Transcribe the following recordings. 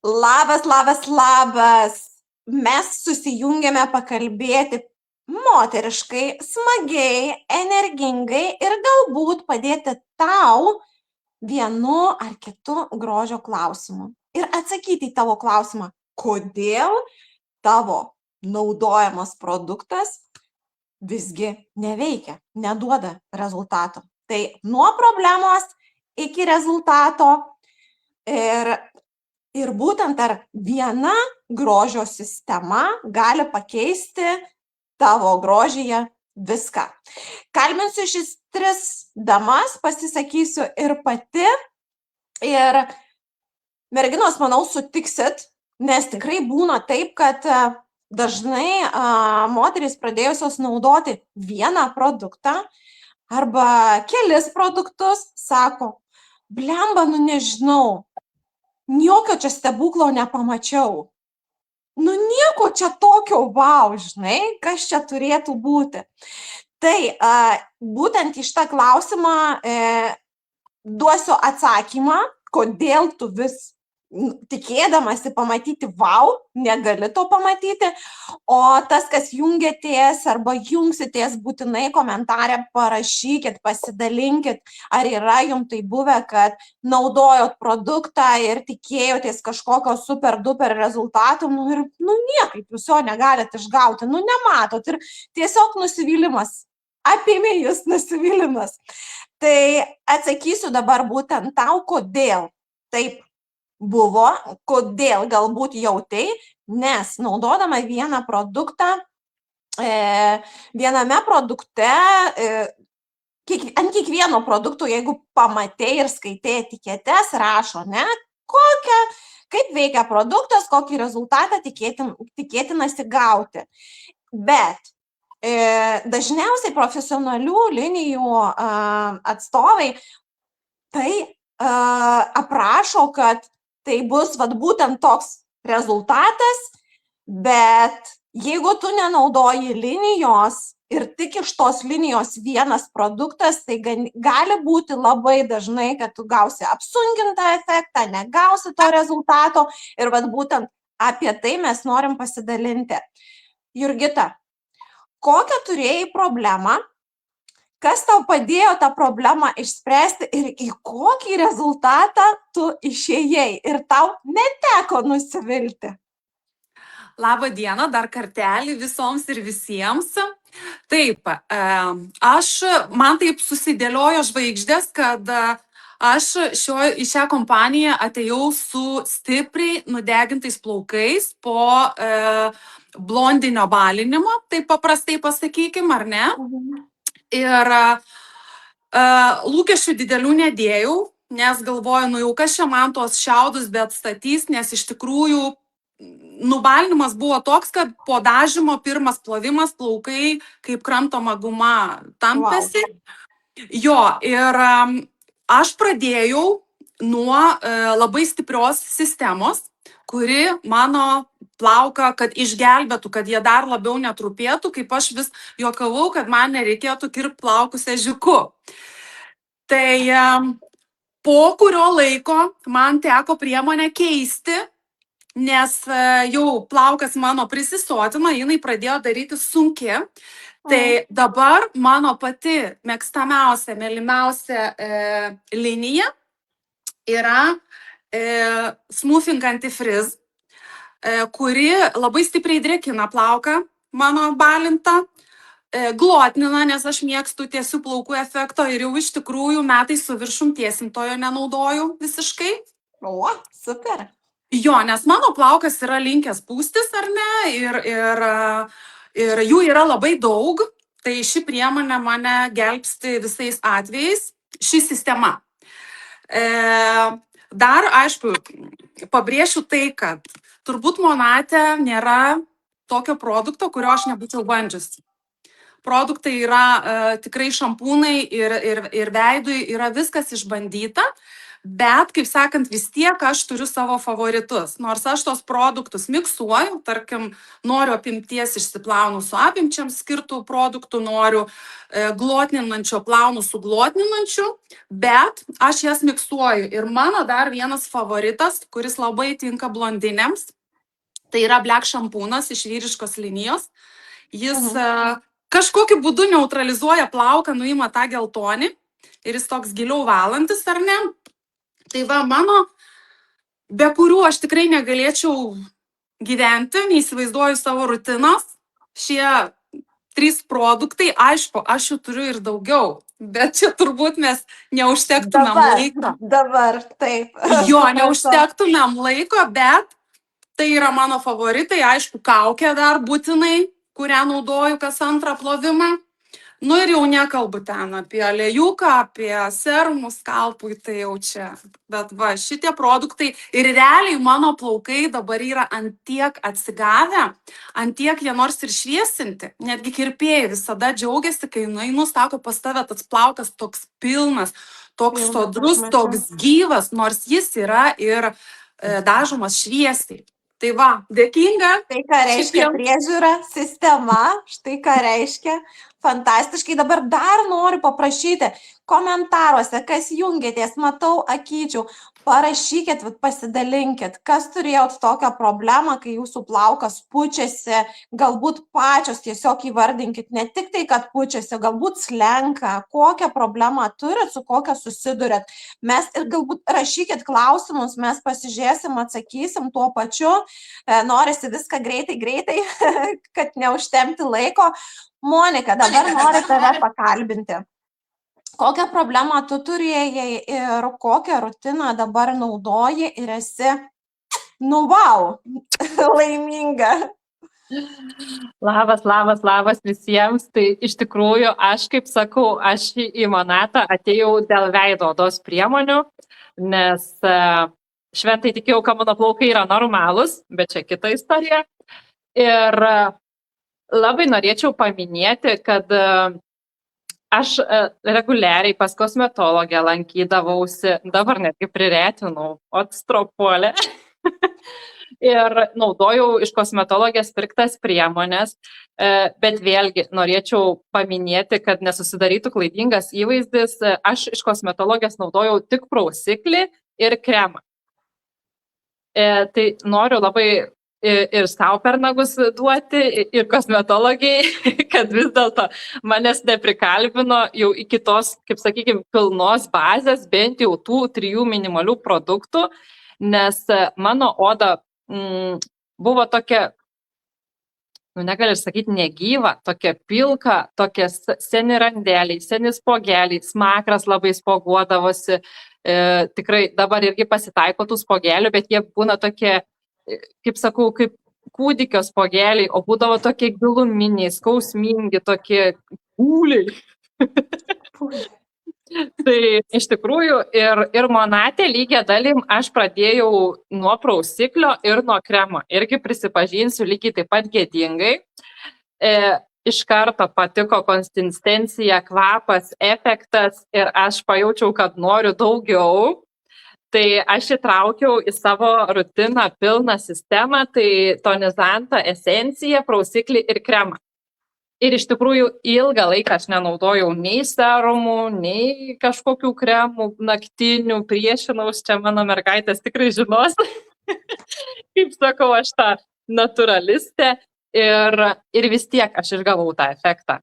Labas, labas, labas. Mes susijungėme pakalbėti moteriškai, smagiai, energingai ir galbūt padėti tau vienu ar kitu grožio klausimu. Ir atsakyti į tavo klausimą, kodėl tavo naudojamas produktas visgi neveikia, neduoda rezultato. Tai nuo problemos iki rezultato ir būtent ar viena grožio sistema gali pakeisti tavo grožyje viską. Kalbinsiu šis 3 damas, pasisakysiu ir pati. Ir merginos, manau, sutiksit, nes tikrai būna taip, kad dažnai moterys pradėjusios naudoti vieną produktą arba kelis produktus sako, blemba, nežinau, jokio čia stebuklo nepamačiau. Nieko čia tokio, wow, žinai, kas čia turėtų būti. Tai būtent į šitą klausimą duosiu atsakymą, kodėl tu vis tikėdamasi pamatyti wow, negali to pamatyti, o tas, kas jungiatės arba jungsitės, būtinai komentarę parašykit, pasidalinkit, ar yra jums tai buvę, kad naudojot produktą ir tikėjotės kažkokio super duper rezultatų, ir niekaip jūs jo negalit išgauti, nematot ir tiesiog nusivylimas, apėmė jūs nusivylimas. Tai atsakysiu dabar būtent tau, kodėl taip buvo, kodėl galbūt jautai, nes naudodama vieną produktą, viename produkte, ant kiekvieno produkto, jeigu pamatei ir skaitai etiketes, rašo, kaip veikia produktas, kokį rezultatą tikėtinasi gauti. Bet dažniausiai profesionalių linijų atstovai tai aprašo, kad tai bus būtent toks rezultatas, bet jeigu tu nenaudoji linijos ir tik iš tos linijos vienas produktas, tai gali būti labai dažnai, kad tu gausi apsunkintą efektą, negausi to rezultato ir būtent apie tai mes norim pasidalinti. Jurgita, kokią turėjai problemą, kas tau padėjo tą problemą išspręsti ir į kokį rezultatą tu išėjai ir tau neteko nusivilti? Labą dieną, dar kartelį visoms ir visiems. Taip, man taip susidėliojo žvaigždės, kad aš į šią kompaniją atėjau su stipriai nudegintais plaukais po blondinio balinimo, taip paprastai pasakykim, ar ne? Ir lūkesčių didelių nedėjau, nes galvoju, jau kas čia man tos šiaudus bet statys, nes iš tikrųjų nubalinimas buvo toks, kad po dažymo pirmas plovimas plaukai kaip kramtoma guma tampėsi. Wow. Jo, ir aš pradėjau nuo labai stiprios sistemos, kuri mano plauką, kad išgelbėtų, kad jie dar labiau netrupėtų, kaip aš vis juokavau, kad man nereikėtų kirpti plaukus ežiuku. Tai po kurio laiko man teko priemonę keisti, nes jau plaukas mano prisisotino, jinai pradėjo daryti sunki. Tai dabar mano pati mėgstamiausia, mylimiausia linija yra Smoothing Anti-Frizz, kuri labai stipriai drėkina plauką mano balintą, glotnina, nes aš mėgstu tiesių plaukų efekto ir jau iš tikrųjų metais su viršum tiesintojo nenaudoju visiškai. O, super. Jo, nes mano plaukas yra linkęs pūstis, ar ne, ir jų yra labai daug, tai ši priemonė mane gelbsti visais atvejais, ši sistema. Dar, aišku, pabrėšiu tai, kad turbūt Monate nėra tokio produkto, kurio aš nebūčiau bandžiusi. Produktai yra tikrai šampūnai ir veidui yra viskas išbandyta, bet, kaip sakant, vis tiek aš turiu savo favoritus. Nors aš tos produktus miksuoju, tarkim, noriu apimties išsiplaunu su apimčiam skirtų produktų, noriu glotninančio plaunu su glotninančiu, bet aš jas miksuoju. Ir mano dar vienas favoritas, kuris labai tinka blondinėms, tai yra Black šampūnas iš vyriškos linijos. Jis kažkokiu būdu neutralizuoja plauką, nuima tą geltonį ir jis toks giliau valantis, ar ne? Tai va, mano, be kurių aš tikrai negalėčiau gyventi, neįsivaizduoju savo rutinos. Šie 3 produktai, aišku, aš jų turiu ir daugiau, bet čia turbūt mes neužtektumėm laiko. Dabar, taip. Jo, neužtektumėm laiko, bet tai yra mano favoritai, aišku, kaukė dar būtinai, kurią naudoju kas antrą plovimą. Nu ir jau nekalbu ten apie aliejūką, apie serumus skalpui, tai jau čia. Bet va, šitie produktai ir realiai mano plaukai dabar yra antiek atsigavę, antiek jie nors ir šviesinti. Netgi kirpėjai visada džiaugiasi, kai nueinu, sako, pas tave tas plaukas toks pilnas, toks sodrus, toks gyvas, nors jis yra ir dažomas šviesiai. Tai va, dėkinga. Tai ką reiškia priežiūra, sistema, štai ką reiškia. Fantastiškai. Dabar dar noriu paprašyti komentaruose, kas jungiatės, matau akyčių, parašykit, pasidalinkit, kas turėjot tokią problemą, kai jūsų plaukas pučiasi, galbūt pačios tiesiog įvardinkit, ne tik tai, kad pučiasi, galbūt slenka, kokią problemą turit, su kokią susidurėt. Mes ir galbūt rašykit klausimus, mes pasižiūrėsim, atsakysim tuo pačiu, norisi viską greitai, kad neužtemti laiko. Monika, dabar noriu tave pakalbinti. Kokią problemą tu turėjai ir kokią rutiną dabar naudoji ir esi, wow, laiminga. Labas visiems. Tai iš tikrųjų, aš kaip sakau, aš į Monatą atėjau dėl veido odos priemonių, nes šventai tikėjau, kad mano plaukai yra normalūs, bet čia kita istorija. Ir labai norėčiau paminėti, kad aš reguliariai pas kosmetologę lankydavausi, dabar netgi priretinau odstropolę ir naudojau iš kosmetologės pirktas priemonės, bet vėlgi norėčiau paminėti, kad nesusidarytų klaidingas įvaizdis, aš iš kosmetologės naudojau tik prausiklį ir kremą. Tai noriu labai ir savo per nagus duoti, ir kosmetologiai, kad vis dėlto manęs neprikalbino jau iki tos, kaip sakykime, pilnos bazės, bent jau tų 3 minimalių produktų, nes mano oda buvo tokia, negali sakyti negyva, tokia pilka, tokie seni randeliai, seni spogeliai, smakras labai spoguodavosi, tikrai dabar irgi pasitaiko tų spogelių, bet jie būna tokie, kaip sakau, kaip kūdikio spogeliai, o būdavo tokie giluminiai, skausmingi, tokie kūliai. Tai iš tikrųjų ir Monatė lygia dalim aš pradėjau nuo prausiklio ir nuo kremo. Irgi prisipažinsiu lygiai taip pat gėdingai. Iš karto patiko konsistencija, kvapas, efektas ir aš pajaučiau, kad noriu daugiau. Tai aš įtraukiau į savo rutiną pilną sistemą, tai tonizantą, esenciją, prausiklį ir kremą. Ir iš tikrųjų ilgą laiką aš nenaudojau nei serumų, nei kažkokių kremų, naktinių, priešinaus, čia mano mergaitės tikrai žinos, kaip sakau, aš tą naturalistė ir vis tiek aš išgavau tą efektą.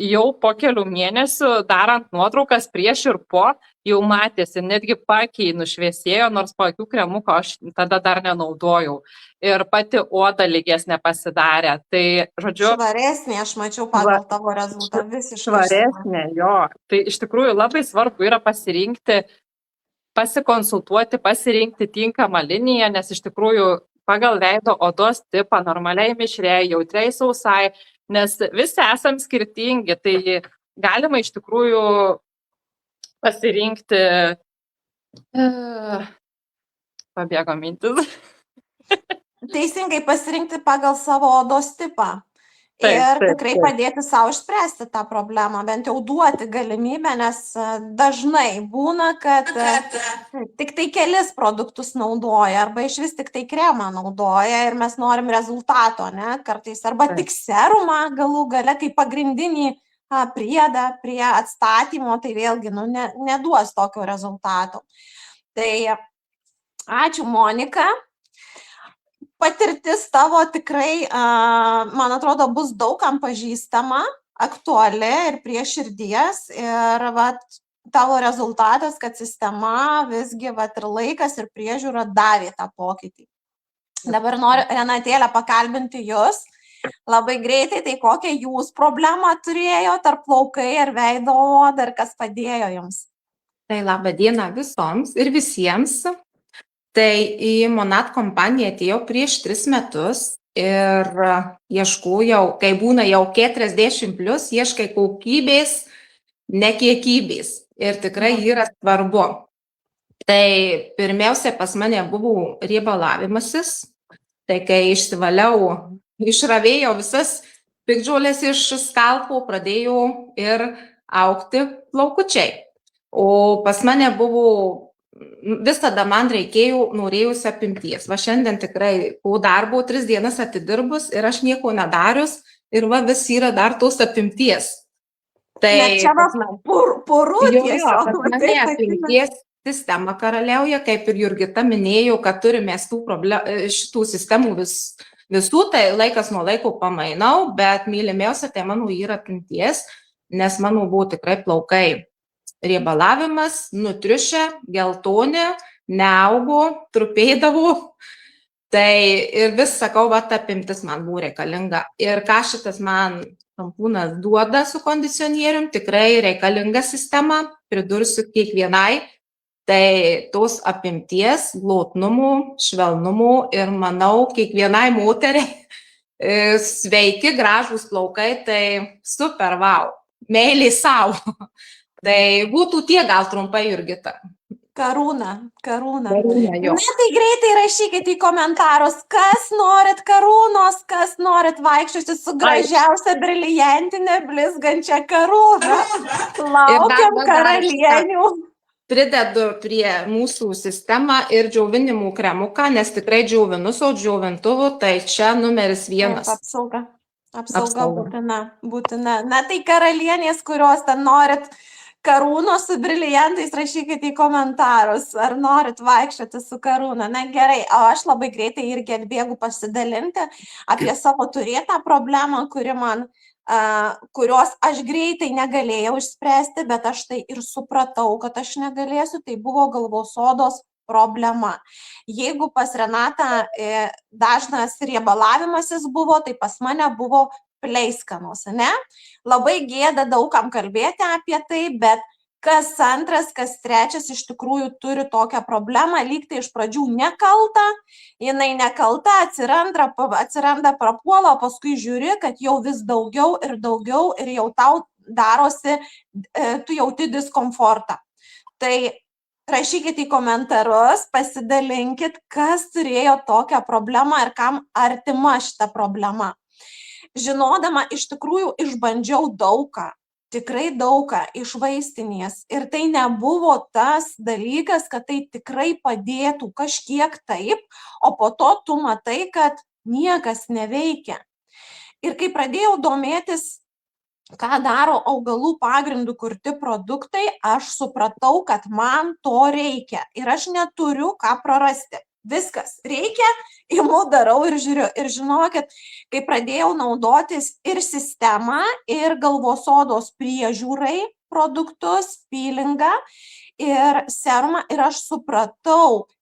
Jau po kelių mėnesių, darant nuotraukas prieš ir po, jau matėsi, netgi pakiai nušviesėjo, nors po akių kremuko aš tada dar nenaudojau. Ir pati oda lygesnė pasidarė. Tai, žodžiu, švaresnė, aš mačiau pagal tavo rezultatą, visiškai švaresnė, jo. Tai iš tikrųjų labai svarbu yra pasirinkti, pasikonsultuoti, pasirinkti tinkamą liniją, nes iš tikrųjų pagal veido odos tipą, normaliai mišriai, jautriai sausai, nes visi esam skirtingi, tai galima iš tikrųjų pasirinkti, pabėgo mintis. Teisingai pasirinkti pagal savo odos tipą. ir tikrai padėti savo išspręsti tą problemą, bent jau duoti galimybę, nes dažnai būna, kad tik tai kelis produktus naudoja arba iš vis tik tai kremą naudoja ir mes norim rezultato, ne, kartais, arba tik serumą galų gale kaip pagrindinį priedą prie atstatymo, tai vėlgi neduos tokio rezultato. Tai ačiū, Monika. Patirtis tavo tikrai, man atrodo, bus daugam pažįstama, aktuali ir prie širdies. Ir tavo rezultatas, kad sistema visgi ir laikas ir priežiūra davė tą pokytį. Dabar noriu, Renatėlę, pakalbinti jūs. Labai greitai, tai kokią jūs problemą turėjo, tarp plaukai ar veido oda, ir kas padėjo jums? Tai laba diena visoms ir visiems. Tai į Monat kompaniją atėjau prieš 3 metus ir ieškojau, kai būna jau 40+, ieškai kokybės, ne kiekybės. Ir tikrai yra svarbu. Tai pirmiausia pas mane buvo riebalavimasis. Tai kai išravėjau visas piktžolės iš skalpo, pradėjau ir augti plaukučiai. O pas mane buvo visada man norėjusi apimties. Va šiandien tikrai po darbo 3 dienas atidirbus ir aš nieko nedarius ir vis yra dar tos apimties. Tai čia porų tiesiog. Pas mane apimties sistema karaliauja, kaip ir Jurgita minėjo, kad turime šitų sistemų visų, tai laikas nuo laiko pamainau, bet mylimiausia tai mano yra apimties, nes mano buvo tikrai plaukai. Riebalavimas, nutriušę, geltonė, neaugo, trupėdavo. Tai ir vis sakau, apimtis man buvo reikalinga. Ir ką šitas man šampūnas duoda su kondicionierium, tikrai reikalinga sistema, pridursiu kiekvienai. Tai tos apimties, glotnumų, švelnumų ir manau, kiekvienai moteriai sveiki, gražūs plaukai, tai super, wow, meilė savo. Tai būtų tie gal trumpai, Jurgita. Karūna. Jo. Na, tai greitai rašykit į komentarus, kas norit karūnos, kas norit vaikščioti su gražiausia briliantinė blizgančia karūna. Laukiam karalienių. Pridedu prie mūsų sistemą ir džiovinimų kremuką, nes tikrai džiovinu su džiovintuvu, tai čia numeris 1. Apsauga būtina. Na, tai karalienės, kurios ten norit karūnos su briliantais, rašykite į komentarus, ar norit vaikščioti su karūna. Na gerai, o aš labai greitai irgi atbėgu pasidalinti apie savo turėtą problemą, kurios aš greitai negalėjau išspręsti, bet aš tai ir supratau, kad aš negalėsiu, tai buvo galvos odos problema. Jeigu pas Renatą dažnas riebalavimasis buvo, tai pas mane buvo pleiskanos, ne? Labai gėda daugam kalbėti apie tai, bet kas antras, kas trečias iš tikrųjų turi tokią problemą, lyg tai iš pradžių nekalta, jinai nekalta, atsiranda prapuola, o paskui žiūri, kad jau vis daugiau ir jau tau darosi, tu jauti diskomfortą. Tai rašykit į komentarus, pasidalinkit, kas turėjo tokią problemą ir kam artima šita problema. Žinodama, iš tikrųjų išbandžiau daugą, tikrai daugą iš vaistinės ir tai nebuvo tas dalykas, kad tai tikrai padėtų kažkiek taip, o po to tu matai, kad niekas neveikia. Ir kai pradėjau domėtis, ką daro augalų pagrindų kurti produktai, aš supratau, kad man to reikia ir aš neturiu ką prarasti. Viskas reikia, imu, darau ir žiūriu. Ir žinokit, kai pradėjau naudotis ir sistemą, ir galvos odos priežiūrai produktus, peelingą ir serumą, ir aš supratau,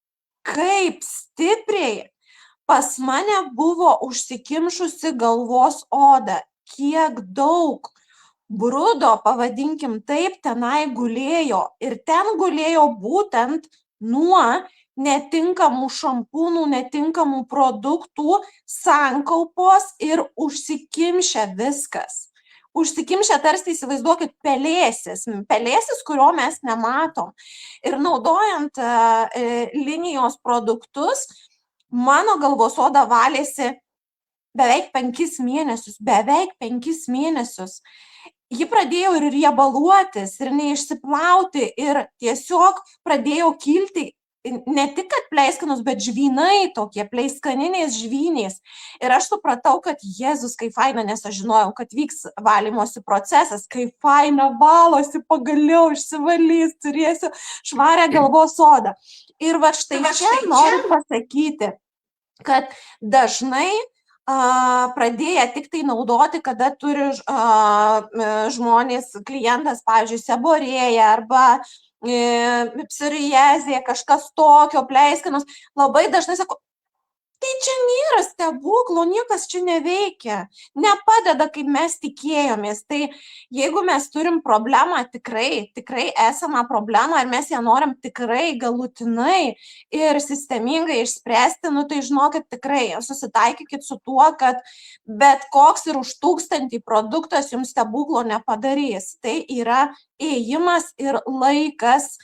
kaip stipriai pas mane buvo užsikimšusi galvos oda, kiek daug brudo, pavadinkim taip, tenai gulėjo. Ir ten gulėjo būtent nuo netinkamų šampūnų, netinkamų produktų, sankaupos ir užsikimšę viskas. Užsikimšę tarsi, įsivaizduokit, pelėsis, kurio mes nematom. Ir naudojant linijos produktus, mano galvos oda valėsi beveik 5 mėnesius. Ji pradėjo ir riebaluotis, ir neišsiplauti, ir tiesiog pradėjo kilti ne tik kad pleiskanus, bet žvynai tokie, pleiskaniniais žvyniais. Ir aš supratau, kad Jėzus, kaip faina, nes aš žinojau, kad vyks valymosi procesas, kaip faina valosi, pagaliau išsivalys, turėsiu švarę galvos odą. Ir va štai čia noriu pasakyti, kad dažnai pradėję tik tai naudoti, kada turi žmonės, klientas, pavyzdžiui, seborėja arba psoriazė, kažkas tokio, pleiskanus, labai dažnai sako, tai čia nėra stebuklo, niekas čia neveikia, nepadeda, kaip mes tikėjomės. Tai jeigu mes turim problemą, tikrai esamą problemą ir mes ją norim tikrai galutinai ir sistemingai išspręsti, nu tai žinokit, tikrai susitaikykit su tuo, kad bet koks ir už 1000 produktas jums stebuklo nepadarys. Tai yra ėjimas ir laikas,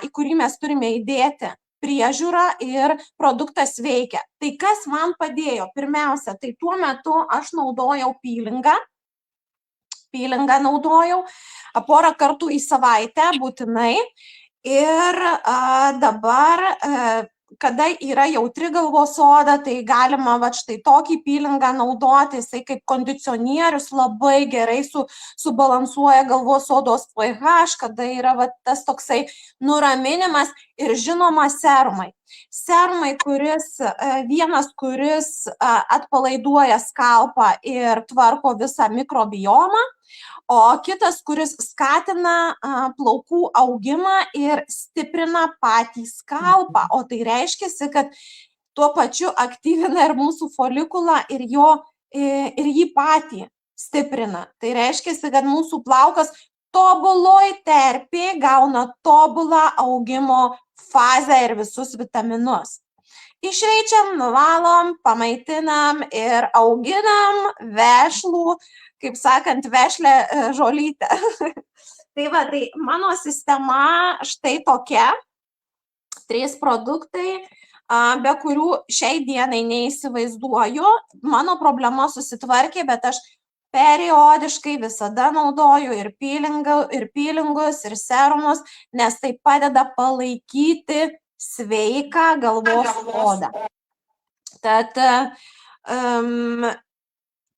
į kurį mes turime įdėti priežiūra ir produktas veikia. Tai kas man padėjo? Pirmiausia, tai tuo metu aš naudojau pylingą naudojau porą kartų į savaitę būtinai. Ir dabar, kada yra jautri galvos oda, tai galima va štai tokį pylingą naudoti, jisai kaip kondicionierius labai gerai subalansuoja galvos odos pH, kada yra va tas toksai nuraminimas ir žinoma serumai. Serumai, vienas, kuris atpalaiduoja skalpą ir tvarko visą mikrobiomą, o kitas, kuris skatina plaukų augimą ir stiprina patį skalpą. O tai reiškia, kad tuo pačiu aktyvina ir mūsų folikulą ir jį patį stiprina. Tai reiškia, kad mūsų plaukas tobuloj terpėj gauna tobulą augimo fazę ir visus vitaminus. Išreičiam, nuvalom, pamaitinam ir auginam vešlų, kaip sakant, vešlę žolytę. Tai va, tai mano sistema štai tokia, 3 produktai, be kurių šiai dienai neįsivaizduoju. Mano problema susitvarkė, bet aš periodiškai visada naudoju ir pylingus, ir serumus, nes tai padeda palaikyti sveiką galvos odą. Tad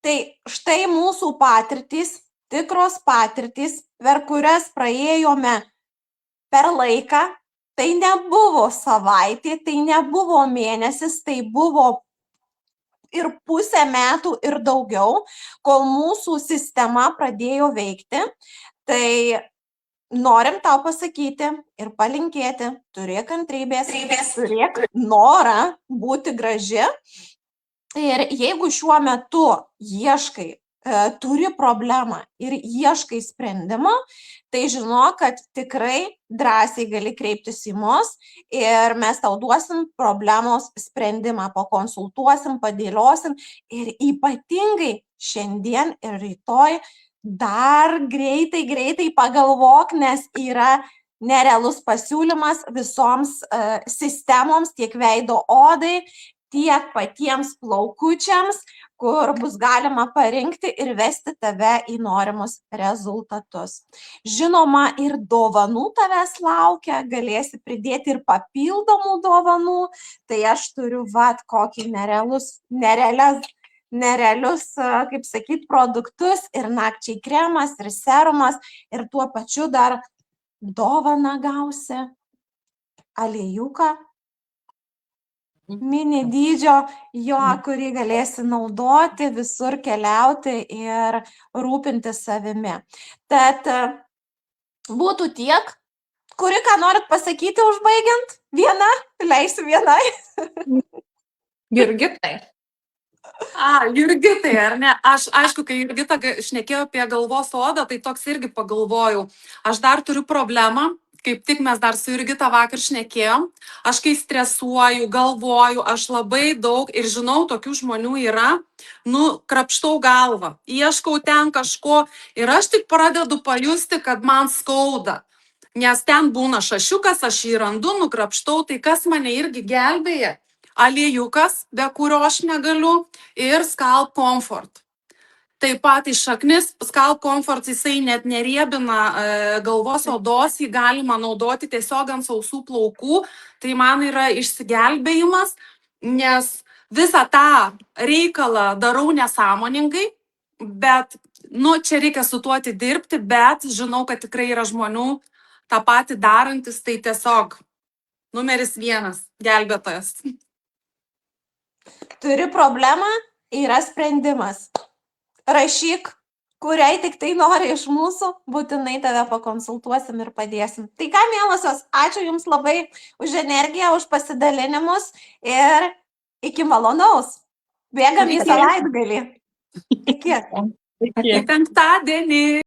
tai štai mūsų patirtys, tikros patirtys, per kurias praėjome per laiką. Tai nebuvo savaitė, tai nebuvo mėnesis, tai buvo ir pusę metų ir daugiau, kol mūsų sistema pradėjo veikti. Tai norim tau pasakyti ir palinkėti, turėk kantrybės, turėk norą būti graži. Ir jeigu šiuo metu ieškai, turi problemą ir ieškai sprendimo, tai žinok, kad tikrai drąsiai gali kreiptis į mus ir mes tau duosim problemos sprendimą, pakonsultuosim, padėliosim ir ypatingai šiandien ir rytoj dar greitai pagalvok, nes yra nerealus pasiūlymas visoms sistemoms, tiek veido odai, tiek patiems plaukučiams, kur bus galima parinkti ir vesti tave į norimus rezultatus. Žinoma, ir dovanų tavęs laukia, galėsi pridėti ir papildomų dovanų, tai aš turiu kokį nerealius, kaip sakyt, produktus ir nakčiai kremas, ir serumas, ir tuo pačiu dar dovaną gausi aliejuką, mini dydžio, kurį galėsi naudoti, visur keliauti ir rūpintis savimi. Tad būtų tiek. Kuri ką norit pasakyti užbaigiant? Viena? Leisiu vienai. Jurgitai. Jurgitai, ar ne? Aš, aišku, kai Jurgita šnekėjo apie galvos odą, tai toks irgi pagalvojau. Aš dar turiu problemą. Kaip tik mes dar su Jurgita vakar šnekėjom, aš kai stresuoju, galvoju, aš labai daug ir žinau, tokių žmonių yra, krapštau galvą, ieškau ten kažko ir aš tik pradedu pajusti, kad man skauda, nes ten būna šašiukas, aš jį randu, nukrapštau, tai kas mane irgi gelbėja, aliejukas, be kurio aš negaliu, ir Scalp Comfort. Taip pat iš šaknis, Scalp Comfort jisai net neriebina galvos odos, jį galima naudoti tiesiog ant sausų plaukų, tai man yra išsigelbėjimas, nes visą tą reikalą darau nesąmoningai, bet, čia reikia su tuo atidirbti, bet žinau, kad tikrai yra žmonių tą patį darantis, tai tiesiog numeris 1 gelbėtojas. Turi problemą, yra sprendimas. Rašyk, kuriai tik tai nori iš mūsų, būtinai tave pakonsultuosim ir padėsim. Tai ką, mielosios, ačiū Jums labai už energiją, už pasidalinimus ir iki malonaus. Bėgam į savaitgalį. Iki. Penktadienį.